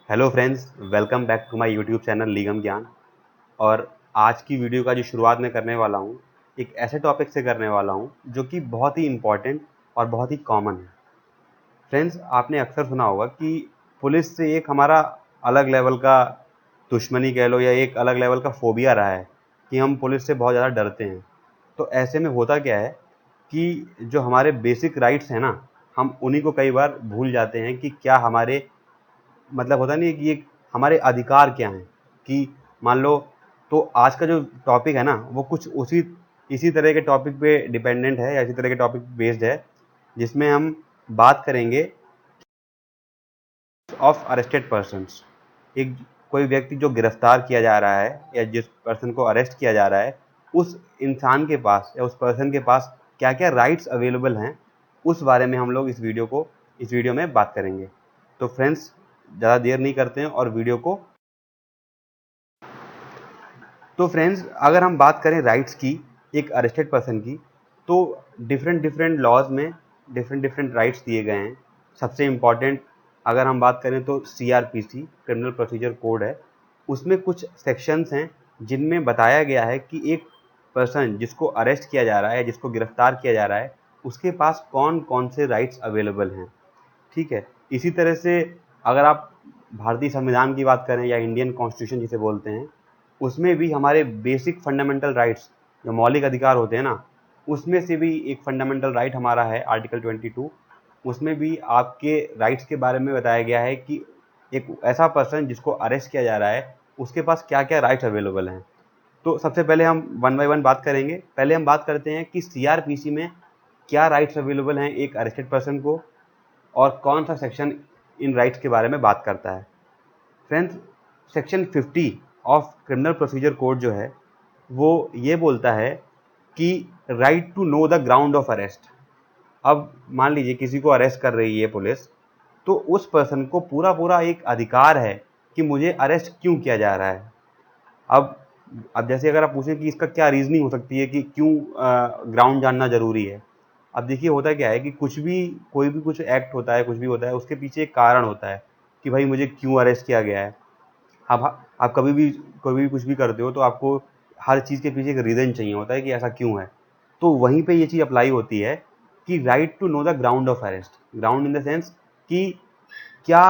Hello friends, welcome back to my YouTube channel लीगम ज्ञान। और आज की वीडियो का जो शुरुआत मैं करने वाला हूँ, एक ऐसे टॉपिक से करने वाला हूँ जो कि बहुत ही इम्पॉर्टेंट और बहुत ही कॉमन है। फ्रेंड्स, आपने अक्सर सुना होगा कि पुलिस से एक हमारा अलग लेवल का दुश्मनी कह लो या एक अलग लेवल का फोबिया रहा है कि हम पुलिस से बहुत ज़्यादा डरते हैं। तो ऐसे में होता क्या है कि जो हमारे बेसिक राइट्स हैं ना, हम उन्हीं को कई बार भूल जाते हैं कि क्या हमारे मतलब होता नहीं है कि ये हमारे अधिकार क्या हैं। कि मान लो, तो आज का जो टॉपिक है ना वो कुछ इसी तरह के टॉपिक पे डिपेंडेंट है या इसी तरह के टॉपिक बेस्ड है, जिसमें हम बात करेंगे ऑफ अरेस्टेड पर्सन्स। एक कोई व्यक्ति जो गिरफ्तार किया जा रहा है या जिस पर्सन को अरेस्ट किया जा रहा है, उस इंसान के पास या उस पर्सन के पास क्या क्या राइट्स अवेलेबल हैं, उस बारे में हम लोग इस वीडियो में बात करेंगे। तो फ्रेंड्स, ज़्यादा देर नहीं करते हैं और वीडियो को। तो फ्रेंड्स, अगर हम बात करें राइट्स की, एक अरेस्टेड पर्सन की, तो डिफरेंट डिफरेंट लॉज में डिफरेंट डिफरेंट राइट्स दिए गए हैं। सबसे इम्पॉर्टेंट अगर हम बात करें तो CRPC क्रिमिनल प्रोसीजर कोड है। उसमें कुछ सेक्शंस हैं जिनमें बताया गया है कि एक पर्सन जिसको अरेस्ट किया जा रहा है, जिसको गिरफ्तार किया जा रहा है, उसके पास कौन कौन से राइट्स अवेलेबल हैं। ठीक है। इसी तरह से अगर आप भारतीय संविधान की बात करें या इंडियन कॉन्स्टिट्यूशन जिसे बोलते हैं, उसमें भी हमारे बेसिक फंडामेंटल राइट्स, जो मौलिक अधिकार होते हैं ना, उसमें से भी एक फंडामेंटल राइट हमारा है आर्टिकल 22। उसमें भी आपके राइट्स के बारे में बताया गया है कि एक ऐसा पर्सन जिसको अरेस्ट किया जा रहा है, उसके पास क्या क्या राइट्स अवेलेबल हैं। तो सबसे पहले हम वन बाय वन बात करेंगे। पहले हम बात करते हैं कि CRPC में क्या राइट्स अवेलेबल हैं एक अरेस्टेड पर्सन को, और कौन सा सेक्शन इन राइट्स के बारे में बात करता है। Friends, section 50 of criminal procedure code जो है, वो ये बोलता है कि right to know the ground of arrest. अब मान लीजिए किसी को अरेस्ट कर रही है पुलिस, तो उस पर्सन को पूरा पूरा एक अधिकार है कि मुझे अरेस्ट क्यों किया जा रहा है। अब अब जैसे अगर आप पूछें कि इसका क्या रीजनिंग हो सकती है कि क्यों ग्राउंड जानना जरूरी है। अब देखिए, होता क्या है कि कोई भी कुछ एक्ट होता है, कुछ भी होता है, उसके पीछे एक कारण होता है कि भाई मुझे क्यों अरेस्ट किया गया है। आप कभी भी कुछ भी करते हो तो आपको हर चीज़ के पीछे एक रीज़न चाहिए होता है कि ऐसा क्यों है। तो वहीं पे ये चीज़ अप्लाई होती है कि right to know the ground of arrest. Ground in the sense कि क्या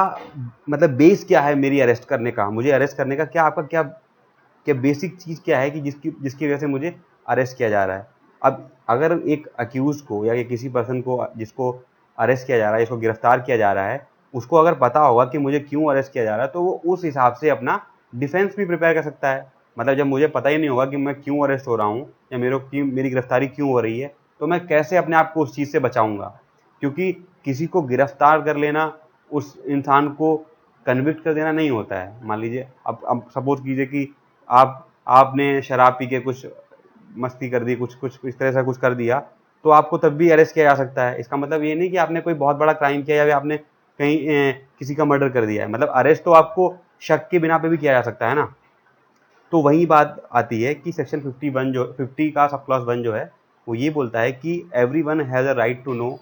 मतलब बेस क्या है मेरी अरेस्ट करने का, मुझे अरेस्ट करने का क्या आपका क्या क्या बेसिक चीज़ क्या है कि जिसकी जिसकी वजह से मुझे अरेस्ट किया जा रहा है। अब अगर एक अक्यूज को या किसी पर्सन को जिसको अरेस्ट किया जा रहा है, जिसको गिरफ्तार किया जा रहा है, उसको अगर पता होगा कि मुझे क्यों अरेस्ट किया जा रहा है, तो वो उस हिसाब से अपना डिफेंस भी प्रिपेयर कर सकता है। मतलब जब मुझे पता ही नहीं होगा कि मैं क्यों अरेस्ट हो रहा हूँ या मेरी गिरफ्तारी क्यों हो रही है, तो मैं कैसे अपने आप को उस चीज़ से बचाऊंगा। क्योंकि किसी को गिरफ्तार कर लेना उस इंसान को कन्विक्ट कर देना नहीं होता है। मान लीजिए, अब सपोज कीजिए कि आपने शराब पी के कुछ मस्ती कर दी, कुछ कुछ इस तरह से कुछ कर दिया, तो आपको तब भी अरेस्ट किया जा सकता है। इसका मतलब ये नहीं कि आपने कोई बहुत बड़ा क्राइम किया या आपने कहीं किसी का मर्डर कर दिया है। मतलब अरेस्ट तो आपको शक के बिना पे भी किया जा सकता है ना। तो वही बात आती है कि सेक्शन 51 जो 50 का सब क्लॉज 1 जो है, वो ये बोलता है कि every one has a right to know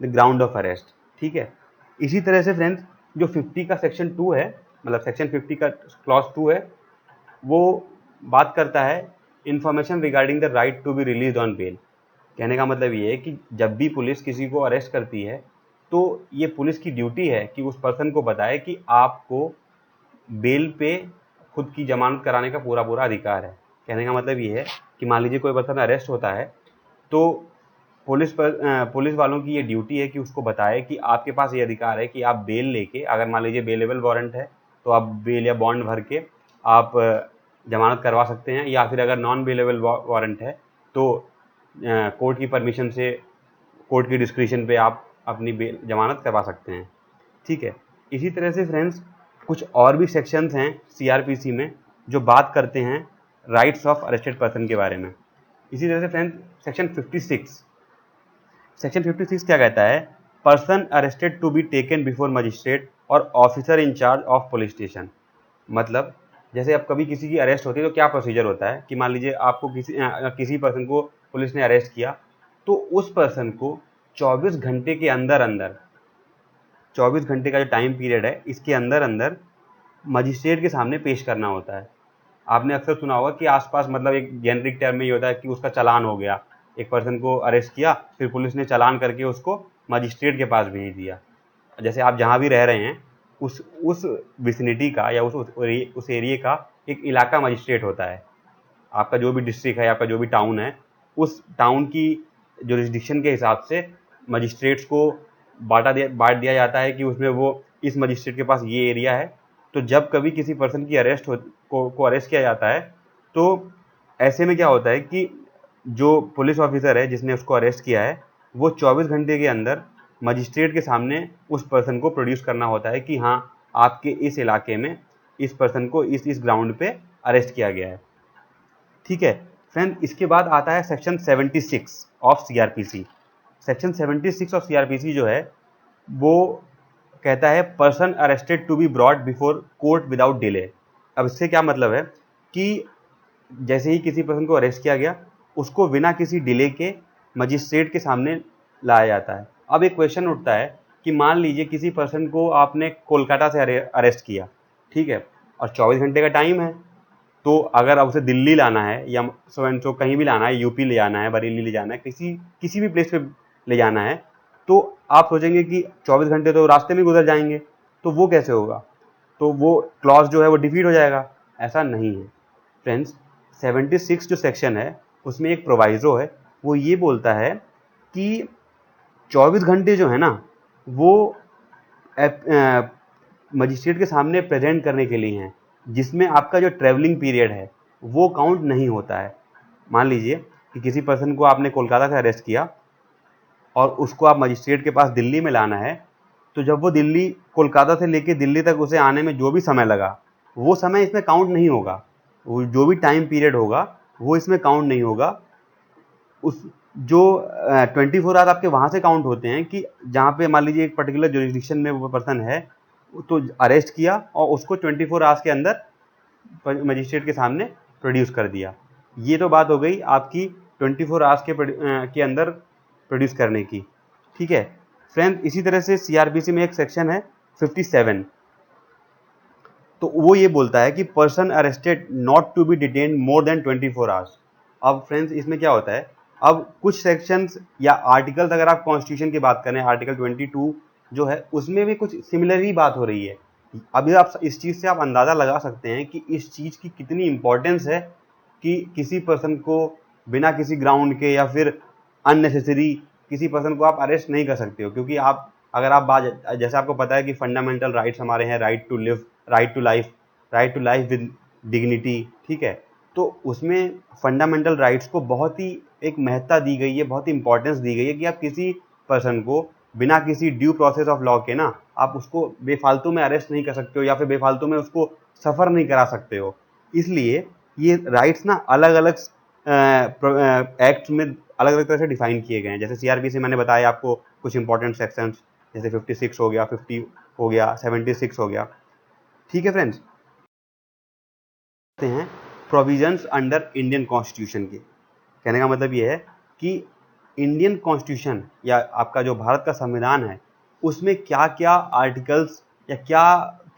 the ground of arrest. ठीक है। इसी तरह से फ्रेंड्स, जो 50 का सेक्शन 2 है, मतलब सेक्शन 50 का क्लॉज 2 है, वो बात करता है information regarding the right to be release on bail. कहने का मतलब ये है कि जब भी पुलिस किसी को अरेस्ट करती है, तो ये पुलिस की ड्यूटी है कि उस पर्सन को बताए कि आपको बेल पे खुद की जमानत कराने का पूरा पूरा अधिकार है। कहने का मतलब ये है कि मान लीजिए कोई पर्सन अरेस्ट होता है, तो पुलिस वालों की ये ड्यूटी है कि उसको बताए कि आपके पास ये अधिकार है कि आप बेल लेके, अगर मान लीजिए बेलेबल वारंट है, तो आप बेल या बॉन्ड भर के आप जमानत करवा सकते हैं, या फिर अगर नॉन बेलेबल वारंट है तो कोर्ट की परमिशन से, कोर्ट की डिस्क्रिशन पे आप अपनी बेल जमानत करवा सकते हैं। ठीक है। इसी तरह से फ्रेंड्स, कुछ और भी सेक्शंस हैं CRPC में जो बात करते हैं राइट्स ऑफ अरेस्टेड पर्सन के बारे में। इसी तरह से फ्रेंड्स, सेक्शन 56 क्या कहता है? Person arrested to be taken before magistrate और officer in charge of police station. मतलब जैसे अब कभी किसी की अरेस्ट होती है तो क्या प्रोसीजर होता है कि मान लीजिए आपको किसी पर्सन को पुलिस ने अरेस्ट किया, तो उस पर्सन को 24 घंटे के अंदर अंदर, 24 घंटे का जो टाइम पीरियड है, इसके अंदर अंदर मजिस्ट्रेट के सामने पेश करना होता है। आपने अक्सर सुना होगा कि आसपास, मतलब एक जेनरिक टर्म में ये होता है कि उसका चालान हो गया, एक पर्सन को अरेस्ट किया, फिर पुलिस ने चालान करके उसको मजिस्ट्रेट के पास भेज दिया। जैसे आप जहाँ भी रह रहे हैं उस विसिनिटी का या उस एरिया का एक इलाका मजिस्ट्रेट होता है। आपका जो भी डिस्ट्रिक्ट है, आपका जो भी टाउन है, उस टाउन की जुरिस्डिक्शन के हिसाब से मजिस्ट्रेट्स को बांट दिया जाता है कि उसमें वो इस मजिस्ट्रेट के पास ये एरिया है। तो जब कभी किसी पर्सन की को अरेस्ट किया जाता है, तो ऐसे में क्या होता है कि जो पुलिस ऑफिसर है जिसने उसको अरेस्ट किया है, वो 24 घंटे के अंदर मजिस्ट्रेट के सामने उस पर्सन को प्रोड्यूस करना होता है कि हाँ, आपके इस इलाके में इस पर्सन को इस ग्राउंड पे अरेस्ट किया गया है। ठीक है फ्रेंड, इसके बाद आता है section 76 of CRPC. Section 76 of CRPC जो है वो कहता है person arrested to be brought before court without delay. अब इससे क्या मतलब है कि जैसे ही किसी पर्सन को अरेस्ट किया गया, उसको बिना किसी डिले के मजिस्ट्रेट के सामने लाया जाता है। अब एक क्वेश्चन उठता है कि मान लीजिए किसी पर्सन को आपने कोलकाता से अरेस्ट किया, ठीक है, और 24 घंटे का टाइम है। तो अगर अब उसे दिल्ली लाना है या सो एंड सो कहीं भी लाना है, यूपी ले जाना है, बरेली ले जाना है, किसी भी प्लेस पे ले जाना है, तो आप सोचेंगे कि 24 घंटे तो रास्ते में गुजर जाएंगे, तो वो कैसे होगा? तो वो क्लॉज जो है वो डिफीट हो जाएगा। ऐसा नहीं है फ्रेंड्स। 76 जो सेक्शन है उसमें एक प्रोवाइजो है, वो ये बोलता है कि 24 घंटे जो है ना, वो मजिस्ट्रेट के सामने प्रेजेंट करने के लिए हैं, जिसमें आपका जो ट्रैवलिंग पीरियड है वो काउंट नहीं होता है। मान लीजिए कि किसी पर्सन को आपने कोलकाता से अरेस्ट किया और उसको आप मजिस्ट्रेट के पास दिल्ली में लाना है, तो जब वो कोलकाता से लेके दिल्ली तक उसे आने में जो भी समय लगा, वो समय इसमें काउंट नहीं होगा। वो जो भी टाइम पीरियड होगा वो इसमें काउंट नहीं होगा। उस जो 24 आवर आपके वहाँ से काउंट होते हैं कि जहाँ पे मान लीजिए एक पर्टिकुलर जुरिस्डिक्शन में वो पर्सन है, तो अरेस्ट किया और उसको 24 आवर्स के अंदर मजिस्ट्रेट के सामने प्रोड्यूस कर दिया। ये तो बात हो गई आपकी 24 आवर्स के अंदर प्रोड्यूस करने की। ठीक है फ्रेंड, इसी तरह से सीआरपीसी में एक सेक्शन है 57, तो वो ये बोलता है कि person arrested not to be detain more than 24 hours. अब फ्रेंड्स इसमें क्या होता है, अब कुछ सेक्शंस या आर्टिकल्स, अगर आप कॉन्स्टिट्यूशन की बात करें, आर्टिकल 22 जो है उसमें भी कुछ सिमिलर ही बात हो रही है। अभी आप इस चीज़ से आप अंदाज़ा लगा सकते हैं कि इस चीज़ की कितनी इंपॉर्टेंस है कि किसी पर्सन को बिना किसी ग्राउंड के या फिर अननेसेसरी किसी पर्सन को आप अरेस्ट नहीं कर सकते हो। क्योंकि आप अगर आप बात, जैसे आपको पता है कि फंडामेंटल राइट्स हमारे हैं, right to live, right to life with dignity, ठीक है, तो उसमें फंडामेंटल राइट्स को बहुत ही एक महत्ता दी गई है, बहुत ही इंपॉर्टेंस दी गई है कि आप किसी पर्सन को बिना किसी ड्यू प्रोसेस ऑफ लॉ के ना आप उसको बेफालतू में अरेस्ट नहीं कर सकते हो या फिर बेफालतू में उसको सफ़र नहीं करा सकते हो। इसलिए ये राइट्स ना अलग अलग एक्ट में अलग अलग तरह से डिफाइन किए गए हैं। जैसे सीआरपीसी मैंने बताया आपको कुछ इंपॉर्टेंट सेक्शंस, जैसे 56 हो गया, 50 हो गया, 76 हो गया। ठीक है फ्रेंड्स, हैं प्रोविजंस अंडर इंडियन कॉन्स्टिट्यूशन के। कहने का मतलब ये है कि इंडियन कॉन्स्टिट्यूशन या आपका जो भारत का संविधान है उसमें क्या क्या आर्टिकल्स या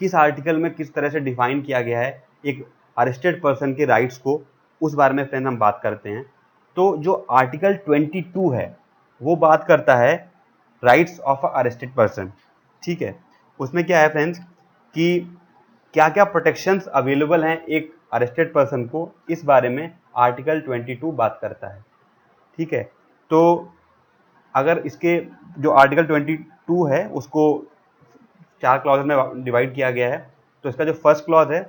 किस आर्टिकल में किस तरह से डिफाइन किया गया है एक अरेस्टेड पर्सन के राइट्स को, उस बारे में फ्रेंड हम बात करते हैं। तो जो आर्टिकल 22 है वो बात करता है rights of a arrested person. ठीक है, उसमें क्या है फ्रेंड्स कि क्या क्या प्रोटेक्शंस अवेलेबल हैं एक अरेस्टेड पर्सन को, इस बारे में आर्टिकल 22 बात करता है। ठीक है, तो अगर इसके जो आर्टिकल 22 है उसको 4 क्लॉज में डिवाइड किया गया है। तो इसका जो फर्स्ट क्लॉज है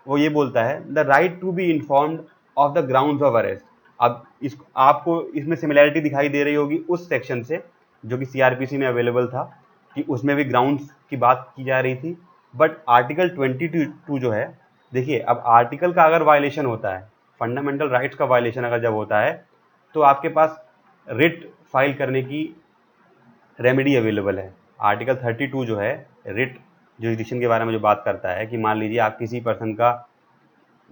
वो ये बोलता है the right to be informed of the grounds of arrest. अब आपको इसमें सिमिलैरिटी दिखाई दे रही होगी उस सेक्शन से जो कि सीआरपीसी में अवेलेबल था, कि उसमें भी ग्राउंड्स की बात की जा रही थी। बट आर्टिकल 22 जो है, देखिए अब आर्टिकल का अगर वायलेशन होता है, फंडामेंटल राइट्स का वायलेशन अगर जब होता है, तो आपके पास रिट फाइल करने की रेमेडी अवेलेबल है। आर्टिकल 32 जो है रिट जुरिडिक्शन के बारे में जो बात करता है कि मान लीजिए आप किसी पर्सन का,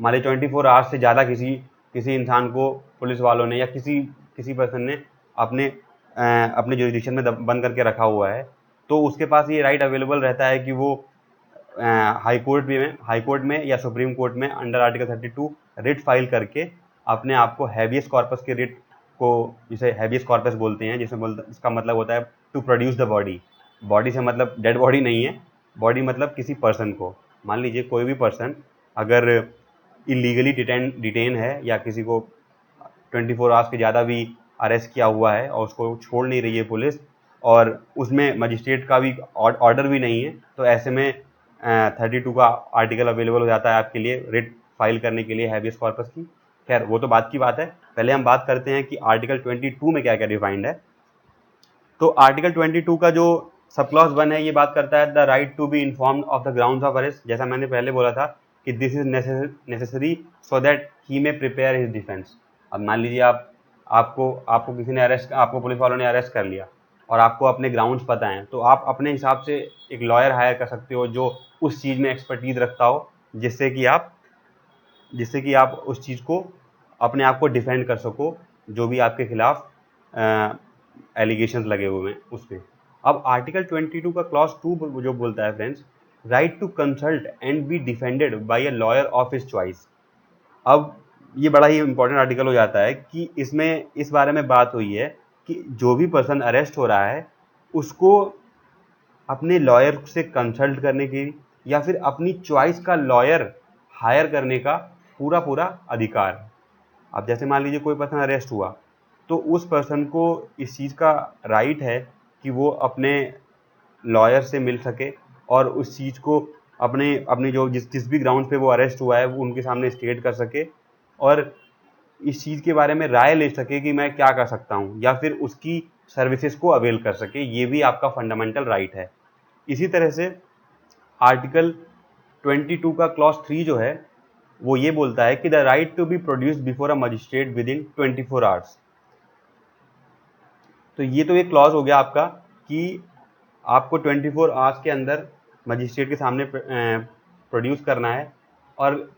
मान लीजिए 24 आवर्स से ज़्यादा किसी इंसान को पुलिस वालों ने या किसी पर्सन ने अपने जुरिडिक्शन में बंद करके रखा हुआ है, तो उसके पास ये राइट अवेलेबल रहता है कि वो हाई कोर्ट में या सुप्रीम कोर्ट में अंडर आर्टिकल 32 रिट फाइल करके अपने आप को हैबियस कॉर्पस के रिट को, जिसे हैबियस कॉर्पस बोलते हैं, इसका मतलब होता है to produce the body. Body से मतलब डेड बॉडी नहीं है, बॉडी मतलब किसी पर्सन को। मान लीजिए कोई भी पर्सन अगर इलीगली डिटेन है या किसी को 24 आवर्स के ज़्यादा भी अरेस्ट किया हुआ है और उसको छोड़ नहीं रही है पुलिस, और उसमें मजिस्ट्रेट का भी ऑर्डर भी नहीं है, तो ऐसे में 32 का आर्टिकल अवेलेबल हो जाता है आपके लिए रिट फाइल करने के लिए हैबियस कॉर्पस की। खैर वो तो बात की बात है, पहले हम बात करते हैं कि आर्टिकल 22 में क्या क्या डिफाइंड है। तो आर्टिकल 22 का जो सब क्लॉज 1 है, ये बात करता है the right to be informed of the grounds of arrest. जैसा मैंने पहले बोला था कि this is necessary so that he may prepare his defence. अब मान लीजिए आपको किसी ने आपको पुलिस वालों ने अरेस्ट कर लिया और आपको अपने ग्राउंड्स पता हैं, तो आप अपने हिसाब से एक लॉयर हायर कर सकते हो जो उस चीज़ में एक्सपर्टीज रखता हो, जिससे कि आप उस चीज़ को अपने आप को डिफेंड कर सको, जो भी आपके खिलाफ एलिगेशंस लगे हुए हैं उसमें। अब आर्टिकल 22 का क्लॉज 2 जो बोलता है friends, right to consult and be defended by a lawyer of his choice. अब ये बड़ा ही इंपॉर्टेंट आर्टिकल हो जाता है कि इसमें इस बारे में बात हुई है कि जो भी पर्सन अरेस्ट हो रहा है उसको अपने लॉयर से कंसल्ट करने की या फिर अपनी चॉइस का लॉयर हायर करने का पूरा पूरा अधिकार है। अब जैसे मान लीजिए कोई पर्सन अरेस्ट हुआ, तो उस पर्सन को इस चीज़ का राइट है कि वो अपने लॉयर से मिल सके और उस चीज़ को अपने जो जिस भी ग्राउंड पे वो अरेस्ट हुआ है वो उनके सामने स्टेट कर सके और इस चीज़ के बारे में राय ले सके कि मैं क्या कर सकता हूँ, या फिर उसकी सर्विसेज को अवेल कर सके। ये भी आपका फंडामेंटल राइट है। इसी तरह से आर्टिकल 22 का क्लॉज 3 जो है वो ये बोलता है कि the right to be produced before a magistrate within 24 hours. तो ये तो एक क्लॉज हो गया आपका कि आपको 24 आवर्स के अंदर मजिस्ट्रेट के सामने प्रोड्यूस करना है। और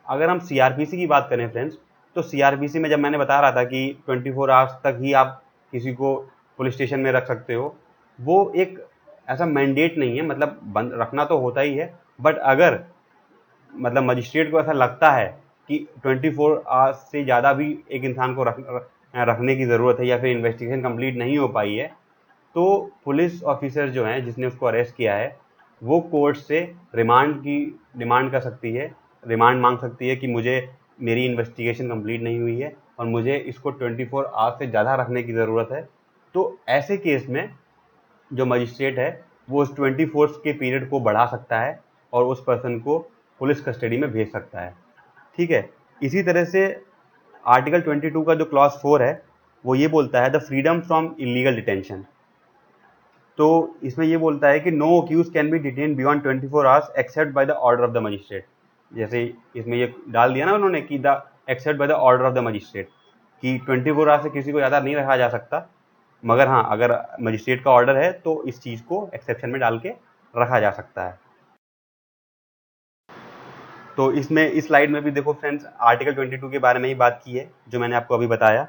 अगर हम सीआरपीसी की बात करें फ्रेंड्स, तो सीआरपीसी में जब मैंने बता रहा था कि 24 आवर्स तक ही आप किसी को पुलिस स्टेशन में रख सकते हो, वो एक ऐसा मैंडेट नहीं है, मतलब बंद रखना तो होता ही है, बट अगर मतलब मजिस्ट्रेट को ऐसा लगता है कि 24 आवर्स से ज़्यादा भी एक इंसान को रखने की ज़रूरत है या फिर इन्वेस्टिगेशन कंप्लीट नहीं हो पाई है, तो पुलिस ऑफिसर जो हैं जिसने उसको अरेस्ट किया है वो कोर्ट से रिमांड की डिमांड कर सकती है, रिमांड मांग सकती है कि मेरी इन्वेस्टिगेशन कंप्लीट नहीं हुई है और मुझे इसको 24 आवर्स से ज़्यादा रखने की ज़रूरत है। तो ऐसे केस में जो मजिस्ट्रेट है वो उस 24 के पीरियड को बढ़ा सकता है और उस पर्सन को पुलिस कस्टडी में भेज सकता है। ठीक है। इसी तरह से आर्टिकल 22 का जो क्लॉज 4 है वो ये बोलता है the freedom from illegal detention. तो इसमें ये बोलता है कि no accuse can be detain beyond 24 hours except by the order of the magistrate. जैसे इसमें ये डाल दिया ना उन्होंने कि the except by the order of the magistrate, कि 24 आवर्स से किसी को ज़्यादा नहीं रखा जा सकता, मगर हाँ अगर मजिस्ट्रेट का ऑर्डर है तो इस चीज़ को एक्सेप्शन में डाल के रखा जा सकता है। तो इसमें इस स्लाइड में भी देखो फ्रेंड्स, आर्टिकल 22 के बारे में ही बात की है जो मैंने आपको अभी बताया।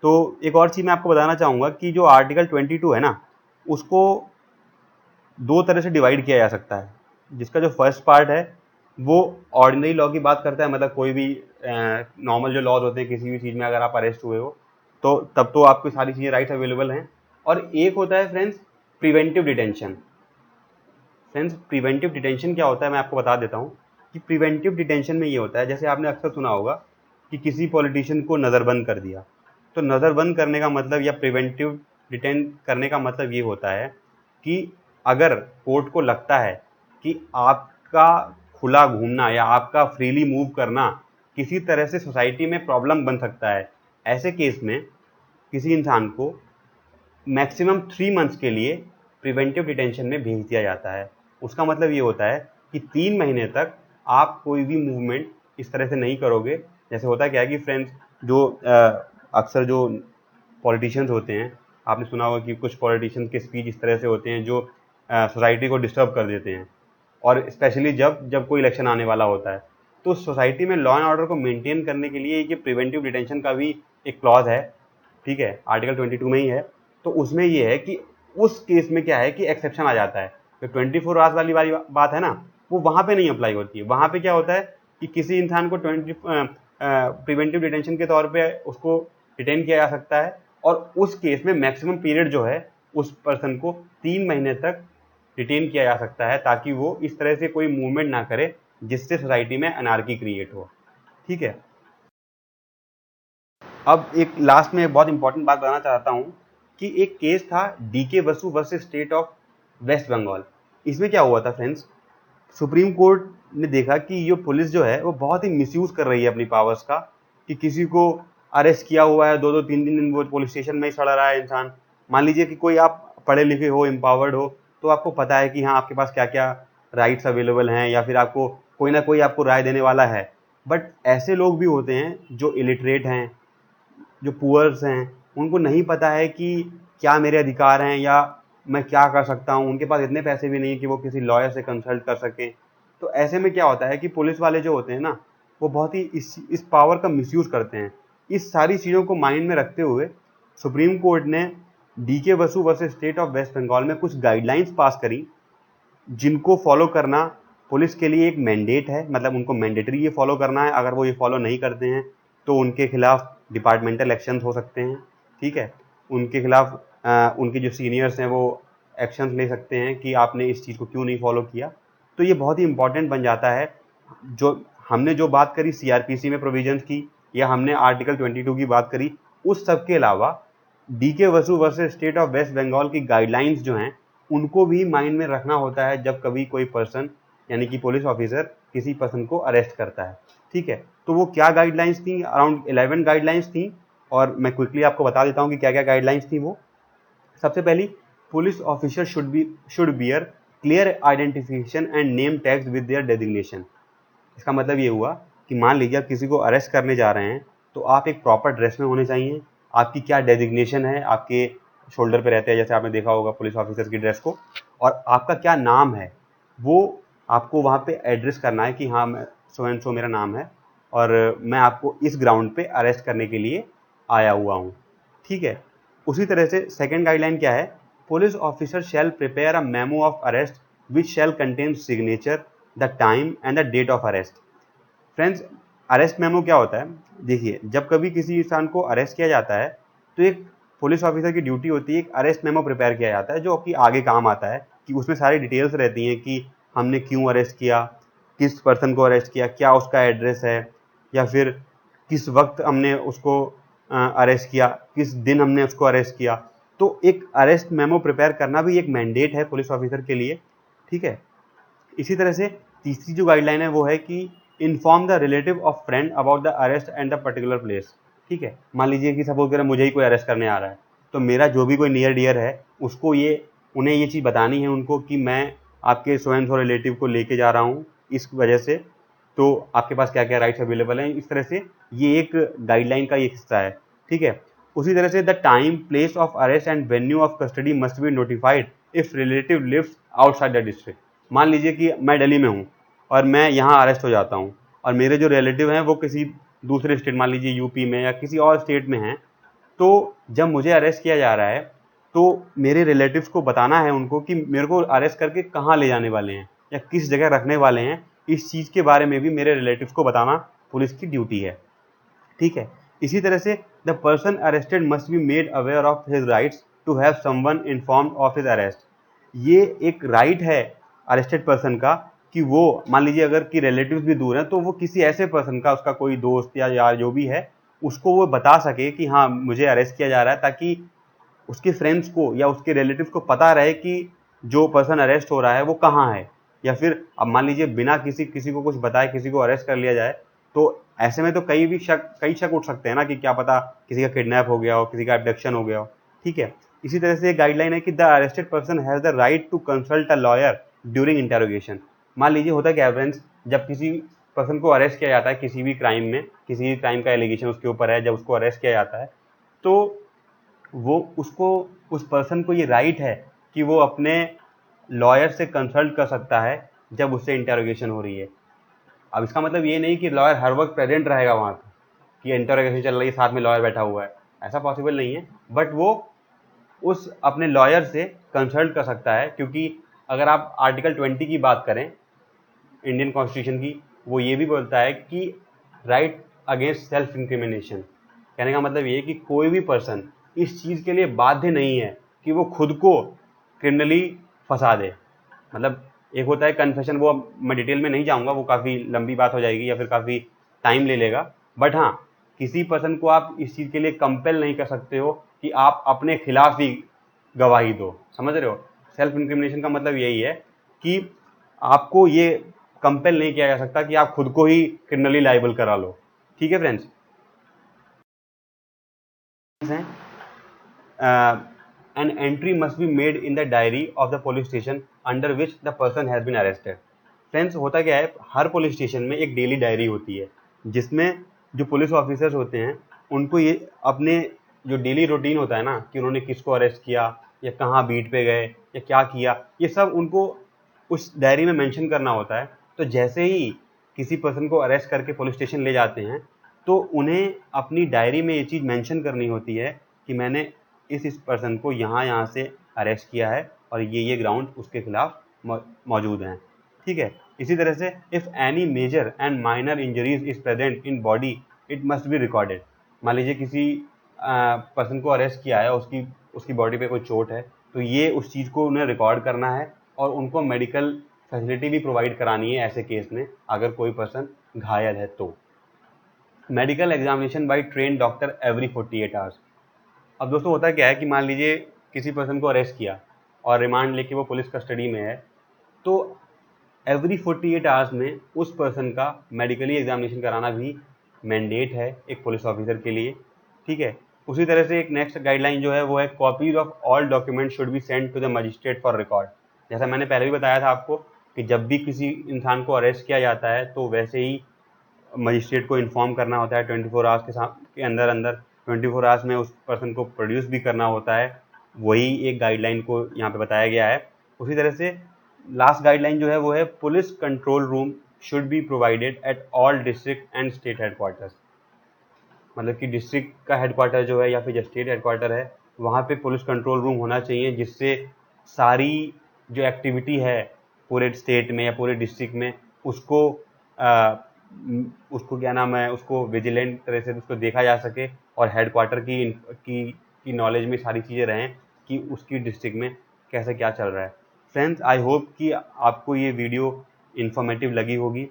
तो एक और चीज़ मैं आपको बताना चाहूँगा कि जो आर्टिकल 22 है ना, उसको दो तरह से डिवाइड किया जा सकता है। जिसका जो फर्स्ट पार्ट है वो ऑर्डिनरी लॉ की बात करता है, मतलब कोई भी नॉर्मल जो लॉज होते हैं किसी भी चीज़ में अगर आप अरेस्ट हुए हो तो तब तो आपको सारी चीज़ें राइट्स अवेलेबल हैं। और एक होता है friends preventive detention. Friends preventive detention क्या होता है मैं आपको बता देता हूँ कि प्रिवेंटिव डिटेंशन में ये होता है, जैसे आपने अक्सर सुना होगा कि किसी पॉलिटिशियन को नज़रबंद कर दिया, तो नज़रबंद करने का मतलब या प्रिवेंटिव डिटेन करने का मतलब ये होता है कि अगर कोर्ट को लगता है कि आपका खुला घूमना या आपका फ्रीली मूव करना किसी तरह से सोसाइटी में प्रॉब्लम बन सकता है, ऐसे केस में किसी इंसान को मैक्सिमम 3 मंथ्स के लिए प्रिवेंटिव डिटेंशन में भेज दिया जाता है। उसका मतलब ये होता है कि 3 महीने तक आप कोई भी मूवमेंट इस तरह से नहीं करोगे। जैसे होता क्या है कि फ्रेंड्स जो अक्सर जो पॉलिटिशियंस होते हैं, आपने सुना होगा कि कुछ पॉलिटिशियंस के स्पीच इस तरह से होते हैं जो सोसाइटी को डिस्टर्ब कर देते हैं, और स्पेशली जब कोई इलेक्शन आने वाला होता है। तो सोसाइटी में लॉ एंड ऑर्डर को मेंटेन करने के लिए ये प्रिवेंटिव डिटेंशन का भी एक क्लॉज है, ठीक है, आर्टिकल 22 में ही है। तो उसमें ये है कि उस केस में क्या है कि एक्सेप्शन आ जाता है। तो 24 आवर्स वाली बात है ना, वो वहाँ पे नहीं अप्लाई होती है। वहाँ पे क्या होता है कि किसी इंसान को प्रिवेंटिव डिटेंशन के तौर पे उसको डिटेन किया जा सकता है, और उस केस में मैक्सिमम पीरियड जो है उस पर्सन को 3 महीने तक डिटेन किया जा सकता है, ताकि वो इस तरह से कोई मूवमेंट ना करे जिससे सोसाइटी में अनार्की क्रिएट हो। ठीक है। अब एक लास्ट में बहुत इंपॉर्टेंट बात बताना चाहता हूँ कि एक केस था DK Basu versus state of West Bengal. इसमें क्या हुआ था फ्रेंड्स, सुप्रीम कोर्ट ने देखा कि ये पुलिस जो है वो बहुत ही मिसयूज कर रही है अपनी पावर्स का, कि किसी को अरेस्ट किया हुआ है 2-2 3 दिन वो पुलिस स्टेशन में ही सड़ा रहा है इंसान। मान लीजिए कि कोई आप पढ़े लिखे हो, एम्पावर्ड हो, तो आपको पता है कि हाँ आपके पास क्या क्या राइट्स अवेलेबल हैं, या फिर आपको कोई ना कोई आपको राय देने वाला है। बट ऐसे लोग भी होते हैं जो इलिटरेट हैं, जो पुअर्स हैं, उनको नहीं पता है कि क्या मेरे अधिकार हैं या मैं क्या कर सकता हूँ। उनके पास इतने पैसे भी नहीं है कि वो किसी लॉयर से कंसल्ट कर सकें। तो ऐसे में क्या होता है कि पुलिस वाले जो होते हैं ना, वो बहुत ही इस पावर का मिसयूज़ करते हैं। इस सारी चीज़ों को माइंड में रखते हुए सुप्रीम कोर्ट ने DK Basu versus state of West Bengal में कुछ गाइडलाइंस पास करी, जिनको फॉलो करना पुलिस के लिए एक मैंडेट है, मतलब उनको मैंडेटरी ये फॉलो करना है। अगर वो ये फॉलो नहीं करते हैं तो उनके खिलाफ डिपार्टमेंटल एक्शंस हो सकते हैं। ठीक है, उनके खिलाफ उनके जो सीनियर्स हैं वो एक्शंस ले सकते हैं कि आपने इस चीज़ को क्यों नहीं फॉलो किया। तो ये बहुत ही इंपॉर्टेंट बन जाता है। जो हमने जो बात करी सीआरपीसी में प्रोविजंस की, या हमने आर्टिकल 22 की बात करी, उस सब के अलावा DK Basu versus state of West Bengal की गाइडलाइंस जो हैं उनको भी माइंड में रखना होता है जब कभी कोई पर्सन यानी कि पुलिस ऑफिसर किसी पर्सन को अरेस्ट करता है। ठीक है, तो वो क्या गाइडलाइंस थी, अराउंड 11 गाइडलाइंस थी, और मैं क्विकली आपको बता देता हूँ कि क्या क्या गाइडलाइंस थी वो। सबसे पहली, police officer should bear clear identification and name tags with their designation. इसका मतलब ये हुआ कि मान लीजिए आप किसी को अरेस्ट करने जा रहे हैं, तो आप एक प्रॉपर ड्रेस में होने चाहिए। आपकी क्या डेजिग्नेशन है, आपके शोल्डर पे रहते हैं जैसे आपने देखा होगा पुलिस ऑफिसर की ड्रेस को, और आपका क्या नाम है वो आपको वहाँ पे एड्रेस करना है कि हाँ मैं सो एंड सो मेरा नाम है, और मैं आपको इस ग्राउंड पे अरेस्ट करने के लिए आया हुआ हूँ। ठीक है, उसी तरह से सेकेंड गाइडलाइन क्या है, police officer shall prepare a memo of arrest which shall contain signature, the time and the date of arrest. Friends, arrest memo क्या होता है, देखिए जब कभी किसी इंसान को अरेस्ट किया जाता है तो एक पुलिस ऑफिसर की ड्यूटी होती है, एक अरेस्ट मेमो प्रिपेयर किया जाता है जो कि आगे काम आता है, कि उसमें सारी डिटेल्स रहती हैं कि हमने क्यों अरेस्ट किया, किस पर्सन को अरेस्ट किया, क्या उसका एड्रेस है, या फिर किस वक्त हमने उसको अरेस्ट किया, किस दिन हमने उसको अरेस्ट किया। तो एक अरेस्ट मेमो प्रिपेयर करना भी एक मैंडेट है पुलिस ऑफिसर के लिए। ठीक है, इसी तरह से तीसरी जो गाइडलाइन है वो है कि inform the relative of friend about the arrest and the particular place. ठीक है, मान लीजिए कि सपोज करें मुझे ही कोई अरेस्ट करने आ रहा है, तो मेरा जो भी कोई नियर डियर है उसको उन्हें ये चीज़ बतानी है उनको कि मैं आपके सो एंड सो रिलेटिव को लेके जा रहा हूँ इस वजह से, तो आपके पास क्या क्या राइट्स अवेलेबल हैं। इस तरह से ये एक गाइडलाइन का एक हिस्सा है। ठीक है, उसी तरह से the time, place of arrest and venue of custody must be notified if relative lives outside the district. मान लीजिए कि मैं दिल्ली में हूँ और मैं यहाँ अरेस्ट हो जाता हूँ, और मेरे जो रिलेटिव हैं वो किसी दूसरे स्टेट, मान लीजिए यूपी में या किसी और स्टेट में हैं, तो जब मुझे अरेस्ट किया जा रहा है तो मेरे रिलेटिव्स को बताना है उनको कि मेरे को अरेस्ट करके कहाँ ले जाने वाले हैं या किस जगह रखने वाले हैं। इस चीज़ के बारे में भी मेरे रिलेटिव्स को बताना पुलिस की ड्यूटी है। ठीक है, इसी तरह से the person arrested must be made aware of his rights to have someone informed of his arrest. ये एक राइट है अरेस्टेड पर्सन का कि वो मान लीजिए अगर कि रिलेटिव्स भी दूर हैं तो वो किसी ऐसे पर्सन का, उसका कोई दोस्त या यार जो भी है, उसको वो बता सके कि हाँ मुझे अरेस्ट किया जा रहा है, ताकि उसके फ्रेंड्स को या उसके रिलेटिव्स को पता रहे कि जो पर्सन अरेस्ट हो रहा है वो कहाँ है। या फिर अब मान लीजिए बिना किसी को कुछ बताए किसी को अरेस्ट कर लिया जाए, तो ऐसे में तो कई शक उठ सकते हैं ना कि क्या पता किसी का किडनैप हो गया हो, किसी का एब्डक्शन हो गया हो। ठीक है, इसी तरह से एक गाइडलाइन है कि the arrested person has the right to consult a lawyer during interrogation. मान लीजिए होता क्या है फ्रेंड्स, जब किसी पर्सन को अरेस्ट किया जाता है किसी भी क्राइम में, किसी भी क्राइम का एलिगेशन उसके ऊपर है, जब उसको अरेस्ट किया जाता है तो वो उसको उस पर्सन को ये राइट है कि वो अपने लॉयर से कंसल्ट कर सकता है जब उससे इंटेरोगेशन हो रही है। अब इसका मतलब ये नहीं कि लॉयर हर वक्त प्रेजेंट रहेगा वहाँ पे, कि इंटेरोगेशन चल रही है साथ में लॉयर बैठा हुआ है, ऐसा पॉसिबल नहीं है। बट वो उस अपने लॉयर से कंसल्ट कर सकता है, क्योंकि अगर आप आर्टिकल 20 की बात करें इंडियन कॉन्स्टिट्यूशन की, वो ये भी बोलता है कि राइट अगेंस्ट सेल्फ इंक्रिमिनेशन। कहने का मतलब ये है कि कोई भी पर्सन इस चीज़ के लिए बाध्य नहीं है कि वो खुद को क्रिमिनली फंसा दे। मतलब एक होता है कन्फेशन, वो अब मैं डिटेल में नहीं जाऊंगा, वो काफ़ी लंबी बात हो जाएगी या फिर काफ़ी टाइम ले लेगा। बट हाँ, किसी पर्सन को आप इस चीज़ के लिए कंपेल नहीं कर सकते हो कि आप अपने खिलाफ ही गवाही दो। समझ रहे हो? सेल्फ इंक्रिमिनेशन का मतलब यही है कि आपको ये कंपेल नहीं किया जा सकता कि आप खुद को ही क्रिमिनली लायबल करा लो। ठीक है friends? an entry must be made in the diary of the police station under which the person has been arrested. Friends, होता क्या है, हर पुलिस स्टेशन में एक डेली डायरी होती है जिसमें जो पुलिस ऑफिसर्स होते हैं उनको ये अपने जो डेली रूटीन होता है ना, कि उन्होंने किसको अरेस्ट किया या कहाँ बीट पे गए या क्या किया, ये सब उनको उस डायरी में मेंशन करना होता है। तो जैसे ही किसी पर्सन को अरेस्ट करके पुलिस स्टेशन ले जाते हैं तो उन्हें अपनी डायरी में ये चीज़ मेंशन करनी होती है कि मैंने इस पर्सन को यहाँ से अरेस्ट किया है और ये ग्राउंड उसके खिलाफ मौजूद हैं। ठीक है? इसी तरह से if any major and minor injuries is present in body it must be recorded. मान लीजिए किसी पर्सन को अरेस्ट किया है, उसकी बॉडी पे कोई चोट है, तो ये उस चीज़ को उन्हें रिकॉर्ड करना है और उनको मेडिकल फैसिलिटी भी प्रोवाइड करानी है ऐसे केस में, अगर कोई पर्सन घायल है तो। Medical examination by train doctor every 48 hours. अब दोस्तों होता क्या है कि मान लीजिए किसी पर्सन को अरेस्ट किया और रिमांड लेके वो पुलिस कस्टडी में है, तो एवरी 48 आवर्स में उस पर्सन का मेडिकली एग्जामिनेशन कराना भी मैंडेट है एक पुलिस ऑफिसर के लिए। ठीक है? उसी तरह से एक नेक्स्ट गाइडलाइन जो है वो है copies of all document should be send to the magistrate for record. जैसा मैंने पहले भी बताया था आपको कि जब भी किसी इंसान को अरेस्ट किया जाता है तो वैसे ही मजिस्ट्रेट को इन्फॉर्म करना होता है 24 आवर्स के अंदर 24 आवर्स में उस पर्सन को प्रोड्यूस भी करना होता है। वही एक गाइडलाइन को यहाँ पे बताया गया है। उसी तरह से लास्ट गाइडलाइन जो है वो है police control room should be provided at all district and state headquarters. मतलब कि डिस्ट्रिक्ट का हेडक्वार्टर जो है या फिर जो स्टेट हेडक्वार्टर है वहाँ पे पुलिस कंट्रोल रूम होना चाहिए, जिससे सारी जो एक्टिविटी है पूरे स्टेट में या पूरे डिस्ट्रिक्ट में उसको क्या नाम है, उसको विजिलेंट तरह से उसको देखा जा सके और हेडक्वार्टर की नॉलेज में सारी चीज़ें रहें कि उसकी डिस्ट्रिक्ट में कैसे क्या चल रहा है। फ्रेंड्स, आई होप कि आपको ये वीडियो इन्फॉर्मेटिव लगी होगी,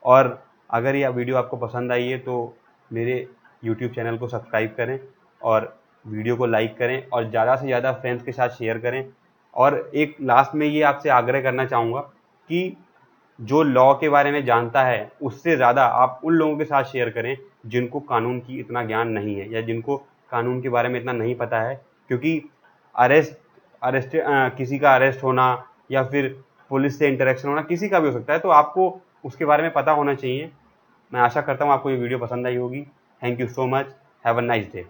और अगर यह वीडियो आपको पसंद आई है तो मेरे यूट्यूब चैनल को सब्सक्राइब करें और वीडियो को लाइक करें और ज़्यादा से ज़्यादा फ्रेंड्स के साथ शेयर करें। और एक लास्ट में ये आपसे आग्रह करना चाहूँगा कि जो लॉ के बारे में जानता है उससे ज़्यादा आप उन लोगों के साथ शेयर करें जिनको कानून की इतना ज्ञान नहीं है या जिनको कानून के बारे में इतना नहीं पता है, क्योंकि किसी का अरेस्ट होना या फिर पुलिस से इंटरेक्शन होना किसी का भी हो सकता है, तो आपको उसके बारे में पता होना चाहिए। मैं आशा करता हूँ आपको ये वीडियो पसंद आई होगी। Thank you so much. Have a nice day.